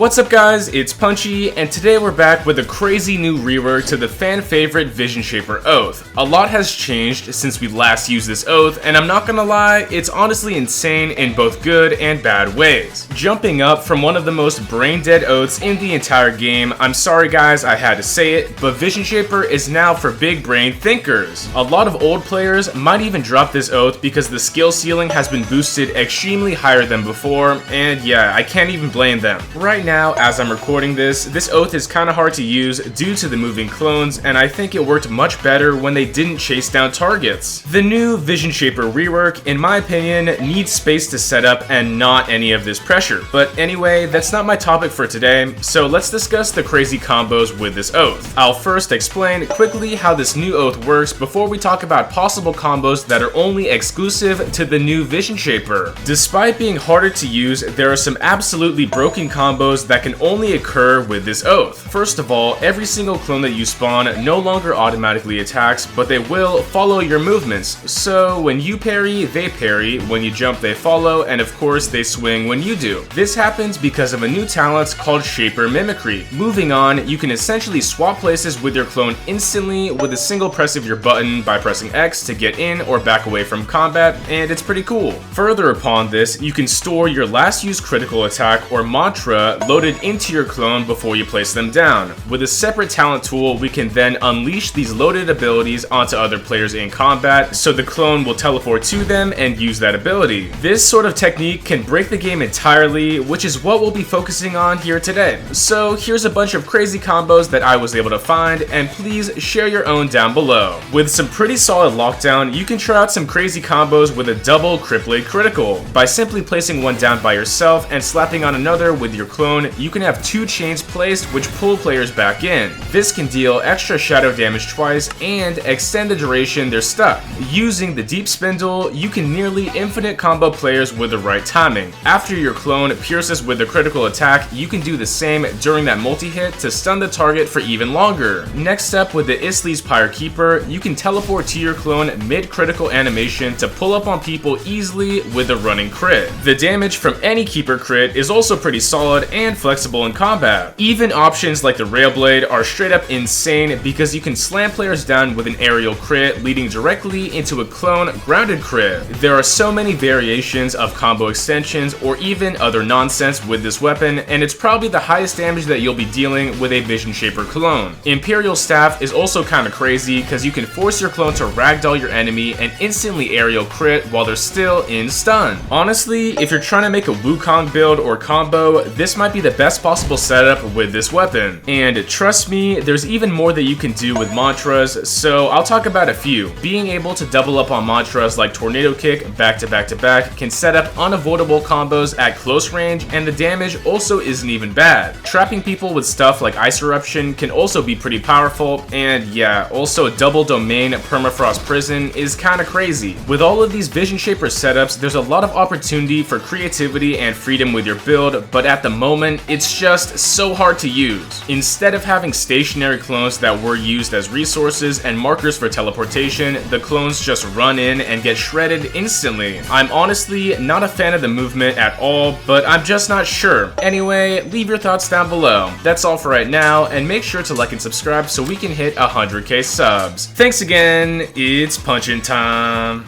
What's up guys, it's Punchy, and today we're back with a crazy new rework to the fan favorite Visionshaper oath. A lot has changed since we last used this oath, and I'm not gonna lie, it's honestly insane in both good and bad ways. Jumping up from one of the most brain-dead oaths in the entire game, I'm sorry guys, I had to say it, but Visionshaper is now for big brain thinkers. A lot of old players might even drop this oath because the skill ceiling has been boosted extremely higher than before, and yeah, I can't even blame them. Right now, as I'm recording this oath is kinda hard to use due to the moving clones, and I think it worked much better when they didn't chase down targets. The new Visionshaper rework, in my opinion, needs space to set up and not any of this pressure. But anyway, that's not my topic for today, so let's discuss the crazy combos with this oath. I'll first explain quickly how this new oath works before we talk about possible combos that are only exclusive to the new Visionshaper. Despite being harder to use, there are some absolutely broken combos that can only occur with this oath. First of all, every single clone that you spawn no longer automatically attacks, but they will follow your movements. So when you parry, they parry, when you jump they follow, and of course they swing when you do. This happens because of a new talent called Shaper Mimicry. Moving on, you can essentially swap places with your clone instantly with a single press of your button by pressing X to get in or back away from combat, and it's pretty cool. Further upon this, you can store your last used critical attack or mantra loaded into your clone before you place them down. With a separate talent tool, we can then unleash these loaded abilities onto other players in combat, so the clone will teleport to them and use that ability. This sort of technique can break the game entirely, which is what we'll be focusing on here today. So here's a bunch of crazy combos that I was able to find, and please share your own down below. With some pretty solid lockdown, you can try out some crazy combos with a double Cripplet critical. By simply placing one down by yourself and slapping on another with your clone, you can have two chains placed which pull players back in. This can deal extra shadow damage twice and extend the duration they're stuck. Using the deep spindle, you can nearly infinite combo players with the right timing. After your clone pierces with a critical attack, you can do the same during that multi-hit to stun the target for even longer. Next up, with the Isli's Pyre Keeper, you can teleport to your clone mid-critical animation to pull up on people easily with a running crit. The damage from any Keeper crit is also pretty solid and flexible in combat. Even options like the Railblade are straight up insane because you can slam players down with an aerial crit leading directly into a clone grounded crit. There are so many variations of combo extensions or even other nonsense with this weapon, and it's probably the highest damage that you'll be dealing with a Visionshaper clone. Imperial Staff is also kinda crazy because you can force your clone to ragdoll your enemy and instantly aerial crit while they're still in stun. Honestly, if you're trying to make a Wukong build or combo, this might be the best possible setup with this weapon. And trust me, there's even more that you can do with mantras, so I'll talk about a few. Being able to double up on mantras like Tornado Kick back to back to back can set up unavoidable combos at close range, and the damage also isn't even bad. Trapping people with stuff like Ice Eruption can also be pretty powerful, and yeah, also double domain Permafrost Prison is kinda crazy. With all of these Visionshaper setups, there's a lot of opportunity for creativity and freedom with your build, but at the moment, it's just so hard to use. Instead of having stationary clones that were used as resources and markers for teleportation, the clones just run in and get shredded instantly. I'm honestly not a fan of the movement at all, but I'm just not sure. Anyway, leave your thoughts down below. That's all for right now, and make sure to like and subscribe so we can hit 100k subs. Thanks again, it's punchin' time.